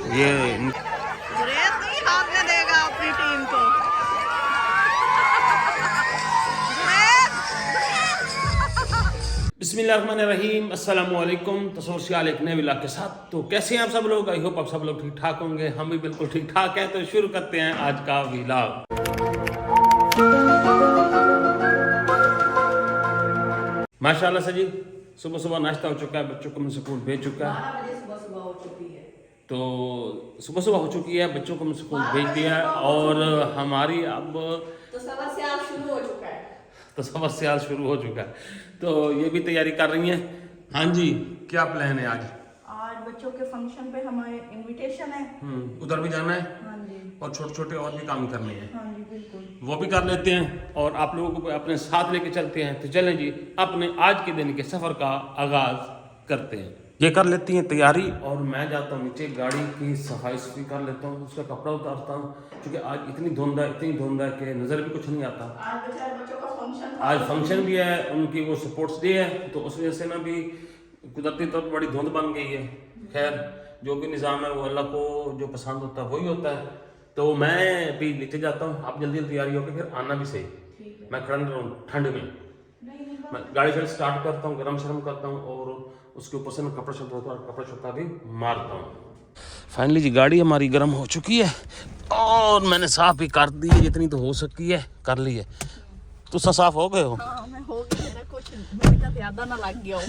ये गुरेज नहीं हारने देगा अपनी टीम को। बिस्मिल्लाहिर्रहमानिर्रहीम, अस्सलामुअलैकुम। तसव्वुर एक नए व्लॉग के साथ। तो कैसे हैं आप सब लोग? आई होप आप सब लोग ठीक ठाक होंगे। हम भी बिल्कुल ठीक ठाक हैं। तो शुरू करते हैं आज का व्लॉग। माशाल्लाह से जी सुबह सुबह नाश्ता हो चुका है, बच्चों को मैं स्कूल भेज चुका है। 12 बजे सुबह हो चुकी है। तो सुबह सुबह हो चुकी है, बच्चों को मैं स्कूल भेज दिया है और हमारी अब तो सवा से आज शुरू हो चुका है। तो सबक सियाल शुरू हो चुका है। तो ये भी तैयारी कर रही हैं। हाँ जी, क्या प्लान है आज? आज बच्चों के फंक्शन पे हमारे इनविटेशन है। उधर भी जाना है। हाँ जी। और छोटे छोटे और भी काम करने हैं। हाँ जी बिल्कुल। वो भी कर लेते हैं और आप लोगों को अपने साथ लेके चलते हैं। तो चलें जी, अपने आज के दिन के सफर का आगाज करते हैं। ये कर लेती हैं तैयारी और मैं जाता हूँ नीचे, गाड़ी की सफाई कर लेता हूँ, उसका कपड़ा उतारता हूँ क्योंकि आज इतनी धुंध है कि नज़र भी कुछ नहीं आता। आज बेचारे बच्चों का फंक्शन था। आज फंक्शन भी है, उनकी वो स्पोर्ट्स डे है, तो उस वजह से ना भी कुदरती तौर पर बड़ी धुंध बन गई है। खैर जो भी निज़ाम है वो अल्लाह को जो पसंद होता है वही होता है। तो मैं भी नीचे जाता हूँ, आप जल्दी जल्दी तैयारी होकर फिर आना भी सही। मैं खड़ा नहीं रहूँ ठंड में। मैं गाड़ी से स्टार्ट करता हूँ, गरम शरम करता हूँ और उसके ऊपर से मैं कपड़ा शपड़ा भी मारता हूँ। फाइनली जी गाड़ी हमारी गर्म हो चुकी है और मैंने साफ भी कर दी है, जितनी तो हो सकती है कर ली है। तो साफ हो गए हो? हाँ, मैं हो गई। मेरा कुछ मेरे का ज्यादा ना लग गया हो।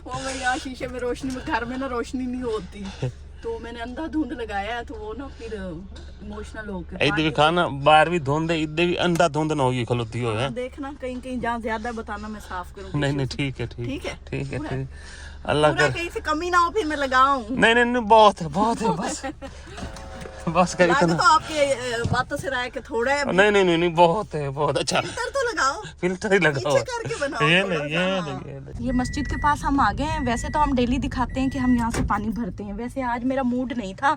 वो मैं यहाँ शीशे में रोशनी में, घर में ना रोशनी नहीं होती, तो मैंने अंधाधुंध लगाया है, तो वो ना फिर इमोशनल होकर इधर भी खाना बाहर भी धुंध है, इधर भी अंधाधुंध ना होगी खलोती हो है। देखना कहीं जहाँ ज्यादा बताना, मैं साफ करूँ। नहीं ठीक है ठीक है ठीक है। अल्लाह कर कहीं से कमी ना हो फिर मैं लगाऊं। नहीं बहुत है बस कर इतना। तो आपके बातों से राय के थोड़ा है। नहीं बहुत है, बहुत अच्छा। फिल्टर तो लगाओ, फिल्टर ही लगाओ, करके बनाओ। ये मस्जिद के पास हम आ गए हैं। वैसे तो हम डेली दिखाते हैं कि हम यहाँ से पानी भरते हैं, वैसे आज मेरा मूड नहीं था,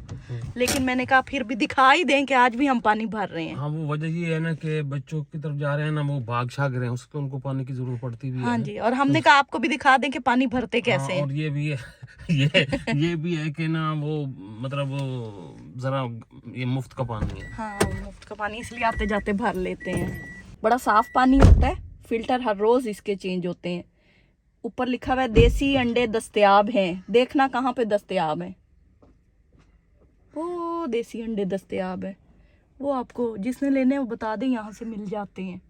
लेकिन मैंने कहा फिर भी दिखा ही दें कि आज भी हम पानी भर रहे हैं। हाँ, वो वजह ये है ना कि बच्चों की तरफ जा रहे हैं ना, वो भाग शाग रहे हैं, उसको उनको पानी की जरूरत पड़ती भी है। हाँ जी, और हमने कहा आपको भी दिखा दें कि पानी भरते कैसे हैं। और ये भी है ये भी है कि ना वो मतलब जरा ये मुफ्त का पानी है। हाँ, मुफ्त का पानी इसलिए आते जाते भर लेते हैं। बड़ा साफ पानी होता है, फिल्टर हर रोज इसके चेंज होते हैं। ऊपर लिखा हुआ है देसी अंडे दस्तयाब हैं। देखना कहाँ पे दस्तयाब है। वो देसी अंडे दस्तयाब है, वो आपको जिसने लेने वो बता दे, यहाँ से मिल जाते हैं।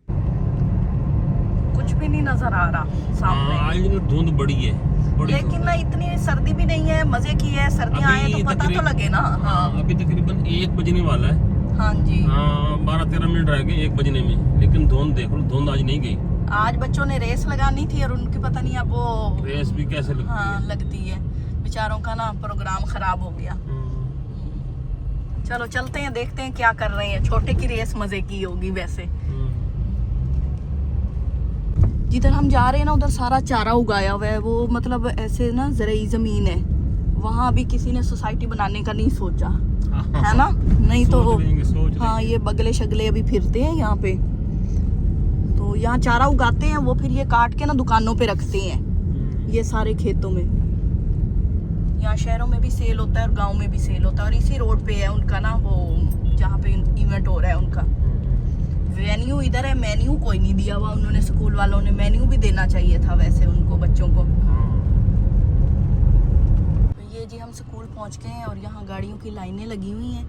कुछ भी नहीं नजर आ रहा सामने। आज ना धुंध बड़ी है, लेकिन ना इतनी सर्दी भी नहीं है, मजे की है। सर्दियाँ आए तो पता तो लगे ना। हाँ, अभी तकरीबन 1 बजने वाला है। हाँ जी, हाँ 12-13 मिनट रह गए 1 बजने में, लेकिन धुंध देख लो, धुंध आज नहीं गई। आज बच्चों ने रेस लगानी थी और उनकी पता नहीं अब वो रेस भी कैसे लगती हाँ लगती है। बेचारों का ना प्रोग्राम खराब हो गया। चलो चलते हैं, देखते हैं क्या कर रहे हैं। छोटे की रेस मजे की होगी वैसे। जिधर हम जा रहे हैं ना उधर सारा चारा उगाया हुआ है। वो मतलब ऐसे ना ज़राई ज़मीन है, वहाँ अभी किसी ने सोसाइटी बनाने का नहीं सोचा है ना। नहीं तो हाँ, ये बगले शगले अभी फिरते हैं यहाँ पे, तो यहाँ चारा उगाते हैं वो, फिर ये काट के ना दुकानों पे रखते हैं, ये सारे खेतों में। यहाँ शहरों में भी सेल होता है और गाँव में भी सेल होता है, और इसी रोड पे है उनका ना वो जहाँ पे इवेंट हो रहा है उनका। वेन्यू इधर है, मेन्यू कोई नहीं दिया हुआ उन्होंने। स्कूल वालों ने मेन्यू भी देना चाहिए था वैसे उनको, बच्चों को। तो ये जी हम स्कूल पहुंच गए हैं और यहाँ गाड़ियों की लाइनें लगी हुई हैं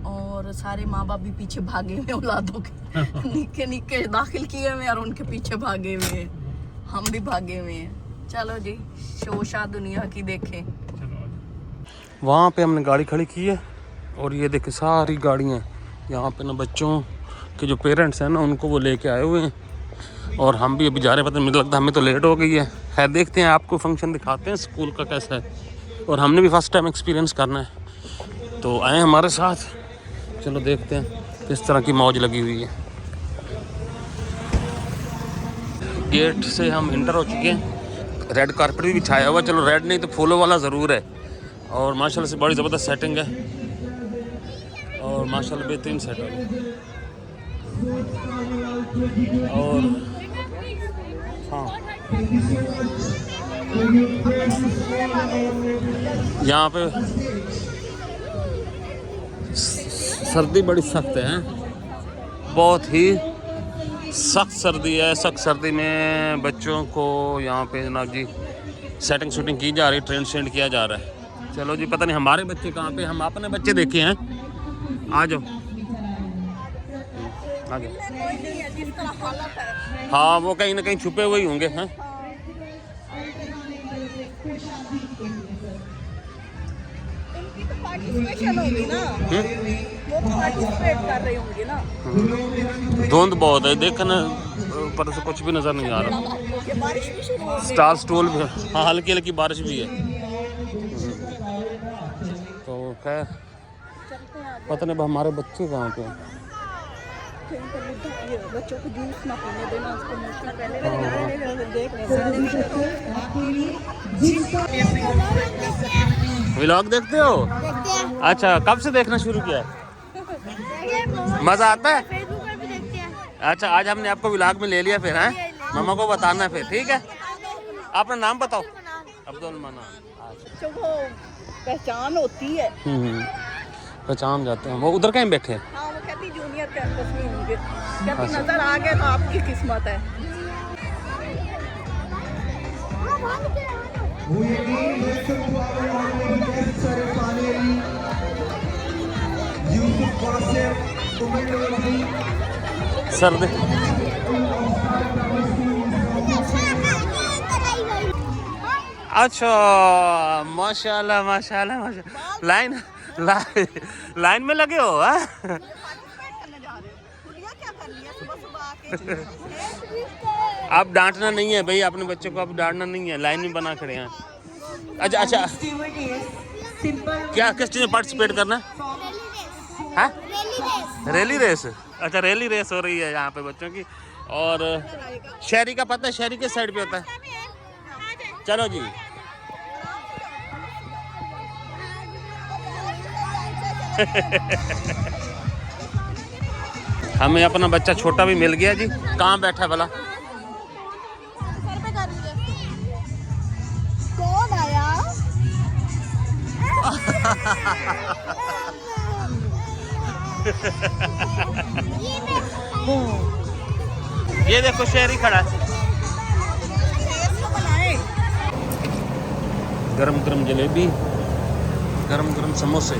और सारे माँ बाप भी पीछे भागे हुए औलादों के निक्के दाखिल किए हुए और उनके पीछे भागे हुए हैं। हम भी भागे हुए हैं। चलो जी, शोशा दुनिया की देखें। वहाँ पे हमने गाड़ी खड़ी की है और ये देखे सारी गाड़ियाँ यहाँ पे ना, बच्चों के जो पेरेंट्स हैं ना उनको वो लेके आए हुए हैं और हम भी अभी जा रहे हैं। पता नहीं, मुझे लगता है हमें तो लेट हो गई है। खैर देखते हैं, आपको फंक्शन दिखाते हैं स्कूल का कैसा है, और हमने भी फर्स्ट टाइम एक्सपीरियंस करना है, तो आए हमारे साथ। चलो देखते हैं किस तरह की मौज लगी हुई है। गेट से हम इंटर हो चुके हैं, रेड कारपेट भी बिछाया हुआ। चलो रेड नहीं तो फूलों वाला ज़रूर है, और माशाल्लाह से बड़ी ज़बरदस्त सेटिंग है और माशाल्लाह बेहतरीन सेटिंग है। और हाँ यहाँ पे सर्दी बड़ी सख्त है, बहुत ही सख्त सर्दी है। सख्त सर्दी में बच्चों को यहाँ पे जनाब जी सेटिंग शूटिंग की जा रही है, ट्रेंड शेंड किया जा रहा है। चलो जी, पता नहीं हमारे बच्चे कहाँ पे, हम अपने बच्चे देखे हैं। आ जाओ आ जाओ। हाँ, वो कहीं ना कहीं छुपे हुए ही होंगे। हैं इनकी तो पार्टिसिपेशन होगी ना, वो तो पार्टिसिपेट कर रही होंगी ना। धुंध बहुत है, देखना ऊपर से कुछ भी नजर नहीं आ रहा। ये बारिश भी शुरू हो गई। स्टार स्टूल भी, हाँ हल्की हल्की बारिश भी है। तो खैर पता नहीं हमारे बच्चे कहाँ पे हैं। बच्चों को जूस ना पीने देना, उसको मोशना पहले देख व्लॉग देखते हो? अच्छा, कब से देखना शुरू किया है? मजा आता है? अच्छा, आज हमने आपको व्लॉग में ले लिया फिर, हैं? मामा को बताना फिर, ठीक है? अपना नाम बताओ। अब्दुल मनान। तो वो पहचान होती है। पहचान जाते हैं। वो उधर कहीं बैठे हैं? हाँ, वो कहती जूनियर कैंपस में होंगे, कहती नजर आ गए तो आपकी किस्मत है। सर्दी अच्छा, माशाल्लाह माशाल्लाह माशाल्लाह। लाइन में लगे हो? आप डांटना नहीं है भाई, अपने बच्चों को आप डांटना नहीं है, लाइन में बना खड़े हैं। अच्छा अच्छा, क्या किस चीज़ में पार्टिसिपेट करना है? Rally race. अच्छा, रैली रेस हो रही है यहाँ पे बच्चों की। और शहरी का पता है, शहरी के साइड पे होता है। चलो जी, हमें अपना बच्चा छोटा भी मिल गया जी। कहाँ बैठा है भला? कौन आया? ये देखो शहरी खड़ा है। गरम गरम जलेबी, गरम गरम समोसे।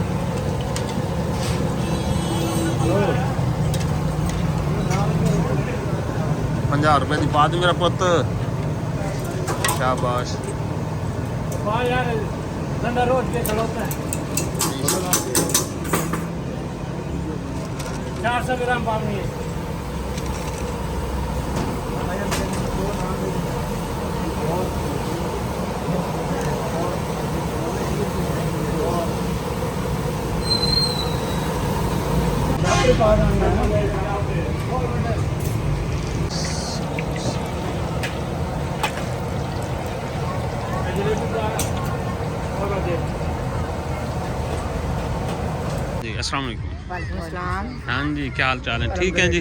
50 रुपए दी पा दे मेरा पुत। शाबाश। 400 ग्राम पानी है। जी अस्सलाम वालेकुम। हाँ जी, क्या हाल चाल है? ठीक है जी।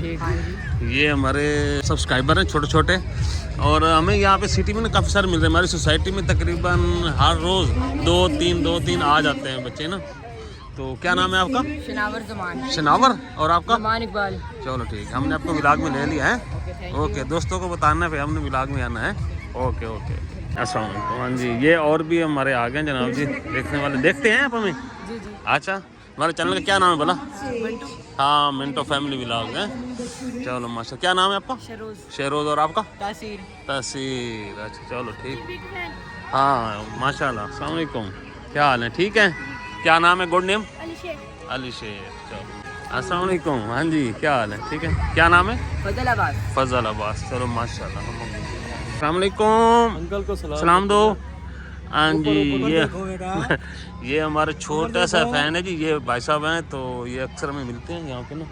ये हमारे सब्सक्राइबर हैं छोटे छोटे, और हमें यहाँ पे सिटी में ना काफ़ी सारे मिल रहे हैं। हमारी सोसाइटी में तकरीबन हर रोज़ 2-3 आ जाते हैं बच्चे ना। तो क्या नाम है आपका? शनावर ज़मान। शनावर। और आपका? ज़मान इकबाल। चलो ठीक है, हमने आपको व्लॉग में ले लिया है। ओके, दोस्तों को बताना है, फिर हमने व्लॉग में आना है। ओके ओके, अस्सलाम वालेकुम। हाँ जी, ये और भी हमारे आ गए जनाब जी, देखने वाले। देखते हैं आप हमें? जी जी। अच्छा, हमारे चैनल का क्या नाम है बोला? हाँ, मिंटो फैमिली व्लॉग है। चलो माशा। क्या नाम है आपका? शरोज। शेरोज। और आपका? तासीर। तसीर। अच्छा चलो ठीक। हाँ माशाल्लाह। अस्सलाम वालेकुम, क्या हाल है? ठीक है। क्या नाम है? Good name? अली शेर। चलो अस्सलाम वालेकुम। हाँ जी, क्या हाल है? ठीक है। क्या नाम है? फजल अब्बास। फजल अब्बास। चलो माशाल्लाह। अस्सलाम वालेकुम। अंकल को सलाम दो। हाँ जी, ये हमारे छोटा सा फैन है जी, ये भाई साहब हैं। तो ये अक्सर हमें मिलते हैं यहाँ पे ना।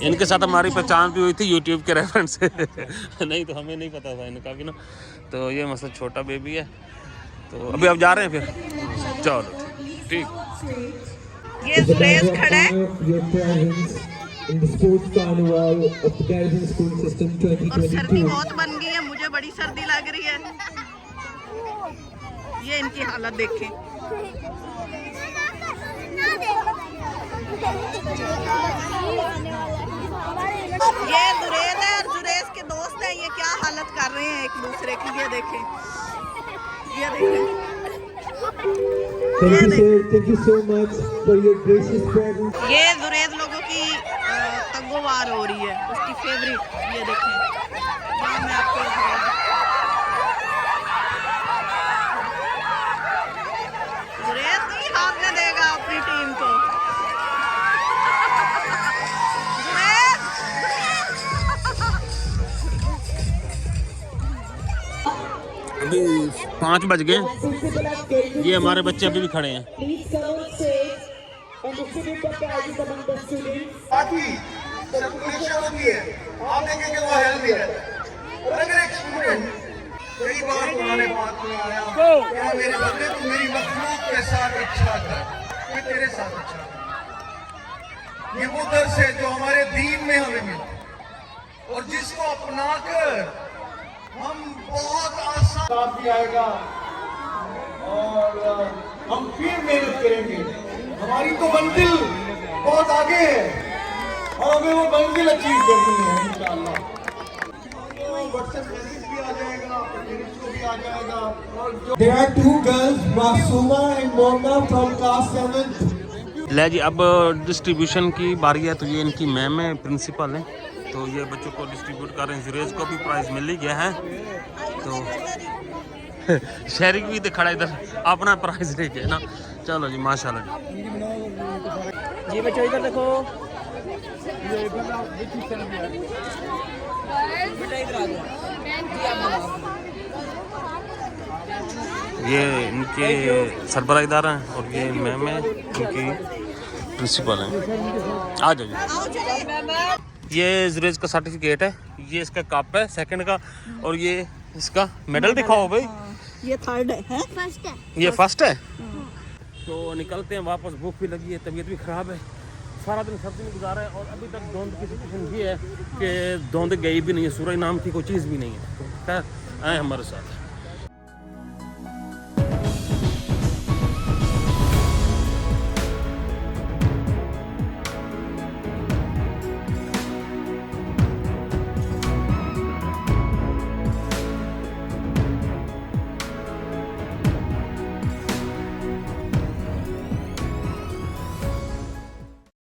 इनके साथ हमारी पहचान भी हुई थी यूट्यूब के रेफरेंस से। नहीं तो हमें नहीं पता था इनका भी ना। तो ये मतलब छोटा बेबी है। तो अभी आप जा रहे हैं फिर? चलो ठीक। ये सुरेश खड़ा है in the sports carnival of the Garrison School System और सर्दी 2022. बहुत बन गई है, मुझे बड़ी सर्दी लग रही है। ये इनकी हालत देखें। ये जुरेज है और जुरेज के दोस्त हैं, ये क्या हालत कर रहे हैं एक दूसरे की, ये देखें, ये देखें। Thank you, sir. Thank you so much for your gracious presence. ये जुरेज लोगों की तगोवार हो रही है, उसकी फेवरेट, ये देखें। यहाँ मैं आपको जुरेज नहीं हारने देगा अपनी टीम को। अभी 5 बज गए, ये हमारे बच्चे अभी भी खड़े हैं। बाकी सर्कुलेशन होती है, आप देखेंगे वो हेल्दी है। और अगर एक स्टूडेंट कई बार पुराने बात में आया क्या मेरे बंदे तू मेरी मखलूक के साथ अच्छा कर, मैं तेरे साथ अच्छा कर। ये वो दर्स है जो हमारे दीन में हमें मिला और जिसको अपनाकर हम बहुत आसान भी आएगा और हम फिर मेहनत करेंगे। हमारी तो मंजिल बहुत आगे है और हमें वो मंजिल अचीव करनी है इंशाअल्लाह। व्हाट्सएप मैसेज भी आ जाएगा, पेरेंट्स को भी आ जाएगा। और There are two girls, Masuma and Mona from class 7th. ले जी, अब डिस्ट्रीब्यूशन की बारी है। तो ये इनकी मैम है, प्रिंसिपल है, तो ये बच्चों को डिस्ट्रीब्यूट कर रहे हैं। जुरेज को भी प्राइज मिल ही गया है, तो शहरी भी तो खड़ा इधर अपना प्राइज लेके ना। चलो जी, माशाल्लाह जी। जी बच्चों इधर देखो, ये इनके सरबराह इदारा हैं और ये मैम है, इनकी प्रिंसिपल हैं। आ जाओ जी। ये जुरेज का सर्टिफिकेट है, ये इसका कप है सेकंड का, और ये इसका मेडल दिखाओ भाई। ये थर्ड है, फर्स्ट है। ये फर्स्ट है। तो निकलते हैं वापस, भूख भी लगी है, तबीयत भी ख़राब है, सारा दिन सर्दी में गुजारा है। और अभी तक धुंध की सिचुएशन ये है कि धुंध गई भी नहीं है, सूरज नाम की कोई चीज़ भी नहीं है। तो खैर आए हमारे साथ।